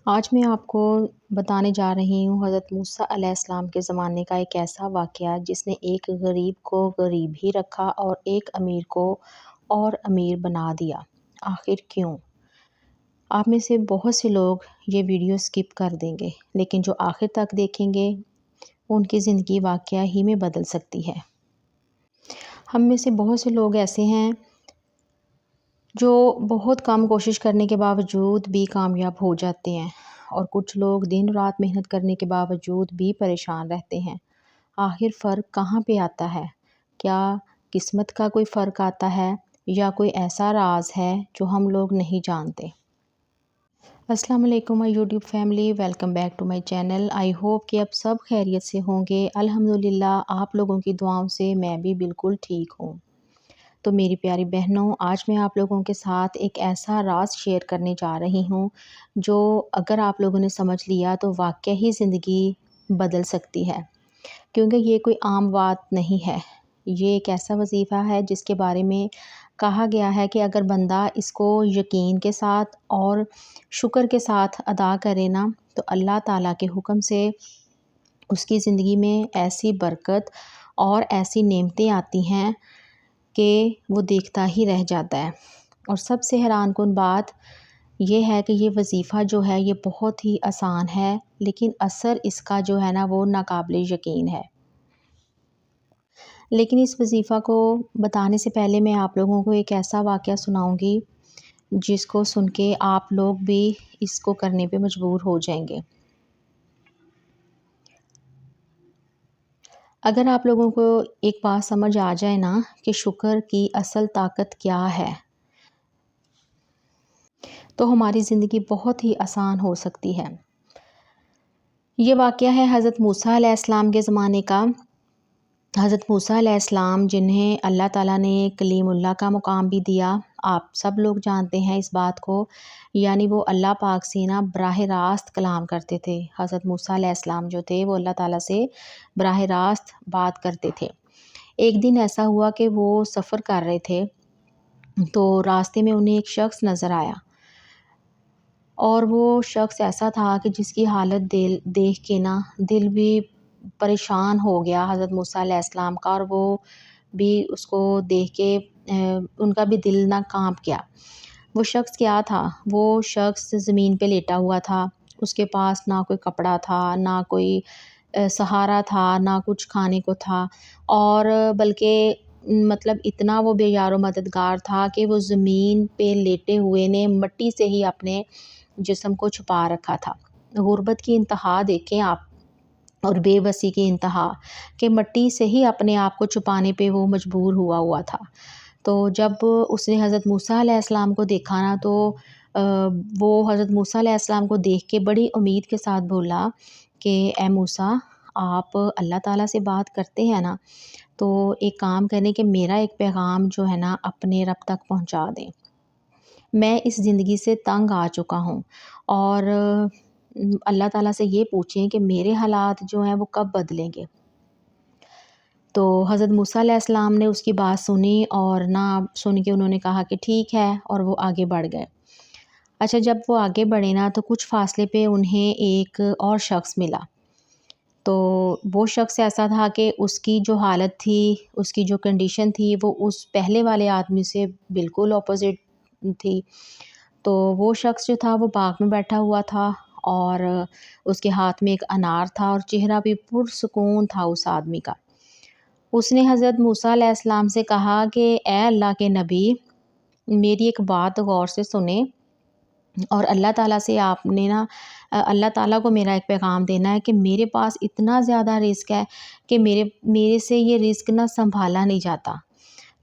آج میں آپ کو بتانے جا رہی ہوں حضرت موسیٰ علیہ السلام کے زمانے کا ایک ایسا واقعہ جس نے ایک غریب کو غریب ہی رکھا اور ایک امیر کو اور امیر بنا دیا۔ آخر کیوں؟ آپ میں سے بہت سے لوگ یہ ویڈیو سکپ کر دیں گے، لیکن جو آخر تک دیکھیں گے ان کی زندگی واقعہ ہی میں بدل سکتی ہے۔ ہم میں سے بہت سے لوگ ایسے ہیں جو بہت کم کوشش کرنے کے باوجود بھی کامیاب ہو جاتے ہیں، اور کچھ لوگ دن رات محنت کرنے کے باوجود بھی پریشان رہتے ہیں۔ آخر فرق کہاں پہ آتا ہے؟ کیا قسمت کا کوئی فرق آتا ہے یا کوئی ایسا راز ہے جو ہم لوگ نہیں جانتے؟ السلام علیکم my YouTube family, welcome back to my channel. I hope کہ اب سب خیریت سے ہوں گے۔ الحمدللہ آپ لوگوں کی دعاؤں سے میں بھی بالکل ٹھیک ہوں۔ تو میری پیاری بہنوں، آج میں آپ لوگوں کے ساتھ ایک ایسا راز شیئر کرنے جا رہی ہوں جو اگر آپ لوگوں نے سمجھ لیا تو واقعی ہی زندگی بدل سکتی ہے، کیونکہ یہ کوئی عام بات نہیں ہے۔ یہ ایک ایسا وظیفہ ہے جس کے بارے میں کہا گیا ہے کہ اگر بندہ اس کو یقین کے ساتھ اور شکر کے ساتھ ادا کرے نا تو اللہ تعالیٰ کے حکم سے اس کی زندگی میں ایسی برکت اور ایسی نعمتیں آتی ہیں کہ وہ دیکھتا ہی رہ جاتا ہے۔ اور سب سے حیران کن بات یہ ہے کہ یہ وظیفہ جو ہے یہ بہت ہی آسان ہے، لیکن اثر اس کا جو ہے نا وہ ناقابل یقین ہے۔ لیکن اس وظیفہ کو بتانے سے پہلے میں آپ لوگوں کو ایک ایسا واقعہ سناؤں گی جس کو سن کے آپ لوگ بھی اس کو کرنے پہ مجبور ہو جائیں گے۔ اگر آپ لوگوں کو ایک بات سمجھ آ جائے نا کہ شکر کی اصل طاقت کیا ہے تو ہماری زندگی بہت ہی آسان ہو سکتی ہے۔ یہ واقعہ ہے حضرت موسیٰ علیہ السلام کے زمانے کا۔ حضرت موسیٰ علیہ السلام جنہیں اللہ تعالیٰ نے کلیم اللہ کا مقام بھی دیا، آپ سب لوگ جانتے ہیں اس بات کو، یعنی وہ اللہ پاک سے نا براہ راست کلام کرتے تھے۔ حضرت موسیٰ علیہ السلام جو تھے وہ اللہ تعالیٰ سے براہ راست بات کرتے تھے۔ ایک دن ایسا ہوا کہ وہ سفر کر رہے تھے تو راستے میں انہیں ایک شخص نظر آیا، اور وہ شخص ایسا تھا کہ جس کی حالت دیکھ کے نا دل بھی پریشان ہو گیا حضرت موسیٰ علیہ السلام کا، اور وہ بھی اس کو دیکھ کے ان کا بھی دل نہ کانپ گیا۔ وہ شخص کیا تھا؟ وہ شخص زمین پہ لیٹا ہوا تھا، اس کے پاس نہ کوئی کپڑا تھا، نہ کوئی سہارا تھا، نہ کچھ کھانے کو تھا، اور بلکہ مطلب اتنا وہ بے یار و مددگار تھا کہ وہ زمین پہ لیٹے ہوئے نے مٹی سے ہی اپنے جسم کو چھپا رکھا تھا۔ غربت کی انتہا دیکھیں آپ، اور بے بسی کی انتہا کہ مٹی سے ہی اپنے آپ کو چھپانے پہ وہ مجبور ہوا تھا۔ تو جب اس نے حضرت موسیٰ علیہ السلام کو دیکھا نا تو وہ حضرت موسیٰ علیہ السلام کو دیکھ کے بڑی امید کے ساتھ بولا کہ اے موسیٰ، آپ اللہ تعالیٰ سے بات کرتے ہیں نا، تو ایک کام کریں کہ میرا ایک پیغام جو ہے نا اپنے رب تک پہنچا دیں۔ میں اس زندگی سے تنگ آ چکا ہوں، اور اللہ تعالیٰ سے یہ پوچھیں کہ میرے حالات جو ہیں وہ کب بدلیں گے۔ تو حضرت موسیٰ علیہ السلام نے اس کی بات سنی، اور نہ سن کے انہوں نے کہا کہ ٹھیک ہے، اور وہ آگے بڑھ گئے۔ اچھا، جب وہ آگے بڑھے نا تو کچھ فاصلے پہ انہیں ایک اور شخص ملا۔ تو وہ شخص ایسا تھا کہ اس کی جو حالت تھی، اس کی جو کنڈیشن تھی، وہ اس پہلے والے آدمی سے بالکل اپوزٹ تھی۔ تو وہ شخص جو تھا وہ باغ میں بیٹھا ہوا تھا، اور اس کے ہاتھ میں ایک انار تھا، اور چہرہ بھی پرسکون تھا اس آدمی کا۔ اس نے حضرت موسیٰ علیہ السلام سے کہا کہ اے اللہ کے نبی، میری ایک بات غور سے سنیں، اور اللہ تعالیٰ سے آپ نے نا اللہ تعالیٰ کو میرا ایک پیغام دینا ہے کہ میرے پاس اتنا زیادہ رزق ہے کہ میرے سے یہ رزق نہ سنبھالا نہیں جاتا۔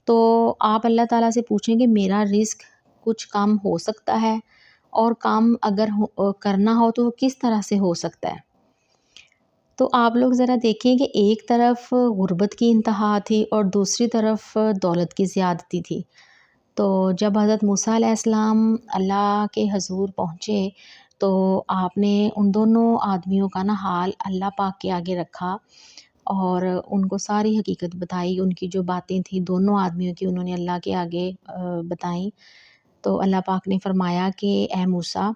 تو آپ اللہ تعالیٰ سے پوچھیں کہ میرا رزق کچھ کم ہو سکتا ہے، اور کام اگر کرنا ہو تو وہ کس طرح سے ہو سکتا ہے۔ تو آپ لوگ ذرا دیکھیں کہ ایک طرف غربت کی انتہا تھی اور دوسری طرف دولت کی زیادتی تھی۔ تو جب حضرت موسیٰ علیہ السلام اللہ کے حضور پہنچے تو آپ نے ان دونوں آدمیوں کا نا حال اللہ پاک کے آگے رکھا، اور ان کو ساری حقیقت بتائی۔ ان کی جو باتیں تھیں دونوں آدمیوں کی انہوں نے اللہ کے آگے بتائیں۔ تو اللہ پاک نے فرمایا کہ اے موسیٰ،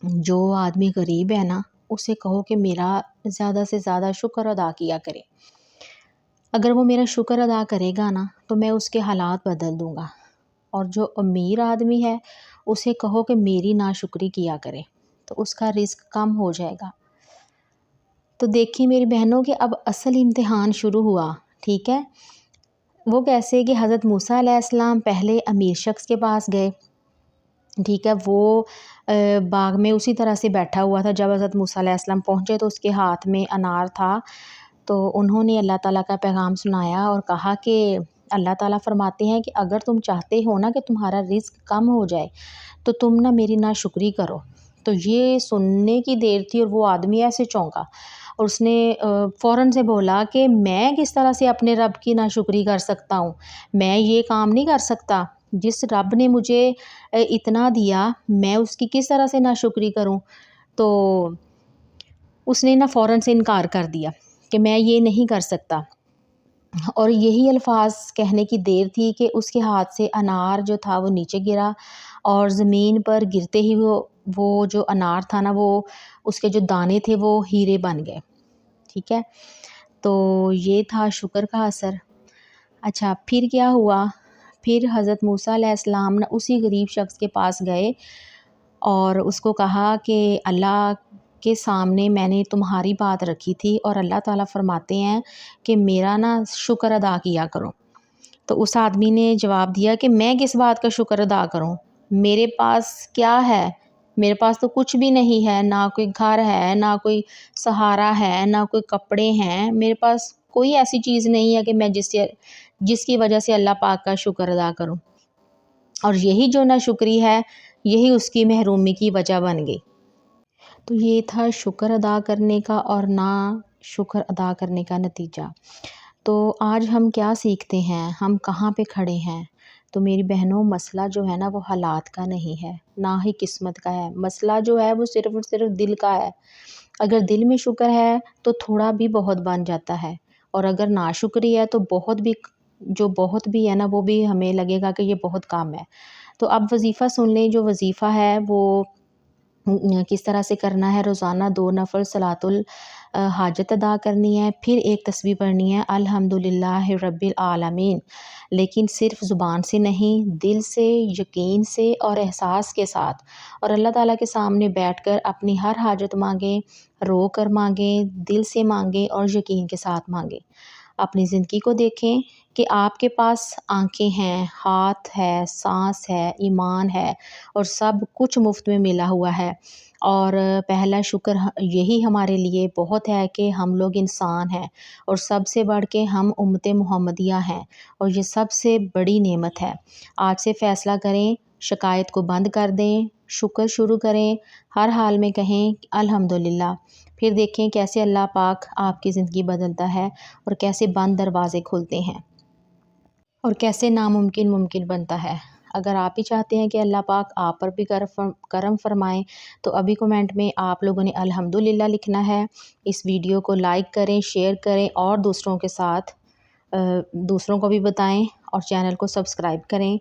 جو آدمی غریب ہے نا اسے کہو کہ میرا زیادہ سے زیادہ شکر ادا کیا کرے، اگر وہ میرا شکر ادا کرے گا نا تو میں اس کے حالات بدل دوں گا، اور جو امیر آدمی ہے اسے کہو کہ میری ناشکری کیا کرے تو اس کا رزق کم ہو جائے گا۔ تو دیکھیں میری بہنوں کہ اب اصل امتحان شروع ہوا، ٹھیک ہے۔ وہ کیسے کہ حضرت موسیٰ علیہ السلام پہلے امیر شخص کے پاس گئے، ٹھیک ہے۔ وہ باغ میں اسی طرح سے بیٹھا ہوا تھا، جب حضرت موسیٰ علیہ السلام پہنچے تو اس کے ہاتھ میں انار تھا، تو انہوں نے اللہ تعالیٰ کا پیغام سنایا اور کہا کہ اللہ تعالیٰ فرماتے ہیں کہ اگر تم چاہتے ہو نا کہ تمہارا رزق کم ہو جائے تو تم نا میری ناشکری کرو۔ تو یہ سننے کی دیر تھی اور وہ آدمی ایسے چونکا اور اس نے فوراً سے بولا کہ میں کس طرح سے اپنے رب کی ناشکری کر سکتا ہوں، میں یہ کام نہیں کر سکتا، جس رب نے مجھے اتنا دیا میں اس کی کس طرح سے ناشکری کروں۔ تو اس نے نا فوراً سے انکار کر دیا کہ میں یہ نہیں کر سکتا، اور یہی الفاظ کہنے کی دیر تھی کہ اس کے ہاتھ سے انار جو تھا وہ نیچے گرا، اور زمین پر گرتے ہی وہ جو انار تھا نا وہ اس کے جو دانے تھے وہ ہیرے بن گئے، ٹھیک ہے۔ تو یہ تھا شکر کا اثر۔ اچھا پھر کیا ہوا، پھر حضرت موسیٰ علیہ السلام نے اسی غریب شخص کے پاس گئے اور اس کو کہا کہ اللہ کے سامنے میں نے تمہاری بات رکھی تھی اور اللہ تعالیٰ فرماتے ہیں کہ میرا نا شکر ادا کیا کرو۔ تو اس آدمی نے جواب دیا کہ میں کس بات کا شکر ادا کروں، میرے پاس کیا ہے، میرے پاس تو کچھ بھی نہیں ہے، نہ کوئی گھر ہے، نہ کوئی سہارا ہے، نہ کوئی کپڑے ہیں، میرے پاس کوئی ایسی چیز نہیں ہے کہ میں جس کی وجہ سے اللہ پاک کا شکر ادا کروں، اور یہی جو ناشکری ہے یہی اس کی محرومی کی وجہ بن گئی۔ تو یہ تھا شکر ادا کرنے کا اور نہ شکر ادا کرنے کا نتیجہ۔ تو آج ہم کیا سیکھتے ہیں، ہم کہاں پہ کھڑے ہیں؟ تو میری بہنوں مسئلہ جو ہے نا وہ حالات کا نہیں ہے، نہ ہی قسمت کا ہے، مسئلہ جو ہے وہ صرف اور صرف دل کا ہے۔ اگر دل میں شکر ہے تو تھوڑا بھی بہت بن جاتا ہے، اور اگر ناشکری ہے تو جو بہت بھی ہے نا وہ بھی ہمیں لگے گا کہ یہ بہت کم ہے۔ تو اب وظیفہ سن لیں، جو وظیفہ ہے وہ کس طرح سے کرنا ہے۔ روزانہ 2 نفل صلاۃ الحاجت ادا کرنی ہے، پھر ایک تسبیح پڑھنی ہے الحمدللہ رب العالمین، لیکن صرف زبان سے نہیں، دل سے، یقین سے اور احساس کے ساتھ، اور اللہ تعالیٰ کے سامنے بیٹھ کر اپنی ہر حاجت مانگیں، رو کر مانگیں، دل سے مانگیں اور یقین کے ساتھ مانگیں۔ اپنی زندگی کو دیکھیں کہ آپ کے پاس آنکھیں ہیں، ہاتھ ہے، سانس ہے، ایمان ہے، اور سب کچھ مفت میں ملا ہوا ہے، اور پہلا شکر یہی ہمارے لیے بہت ہے کہ ہم لوگ انسان ہیں، اور سب سے بڑھ کے ہم امت محمدیہ ہیں، اور یہ سب سے بڑی نعمت ہے۔ آج سے فیصلہ کریں، شکایت کو بند کر دیں، شکر شروع کریں، ہر حال میں کہیں الحمدللہ، پھر دیکھیں کیسے اللہ پاک آپ کی زندگی بدلتا ہے، اور کیسے بند دروازے کھلتے ہیں، اور کیسے ناممکن ممکن بنتا ہے۔ اگر آپ بھی چاہتے ہیں کہ اللہ پاک آپ پر بھی کرم فرمائیں تو ابھی کومنٹ میں آپ لوگوں نے الحمدللہ لکھنا ہے۔ اس ویڈیو کو لائک کریں، شیئر کریں، اور دوسروں کے ساتھ دوسروں کو بھی بتائیں، اور چینل کو سبسکرائب کریں۔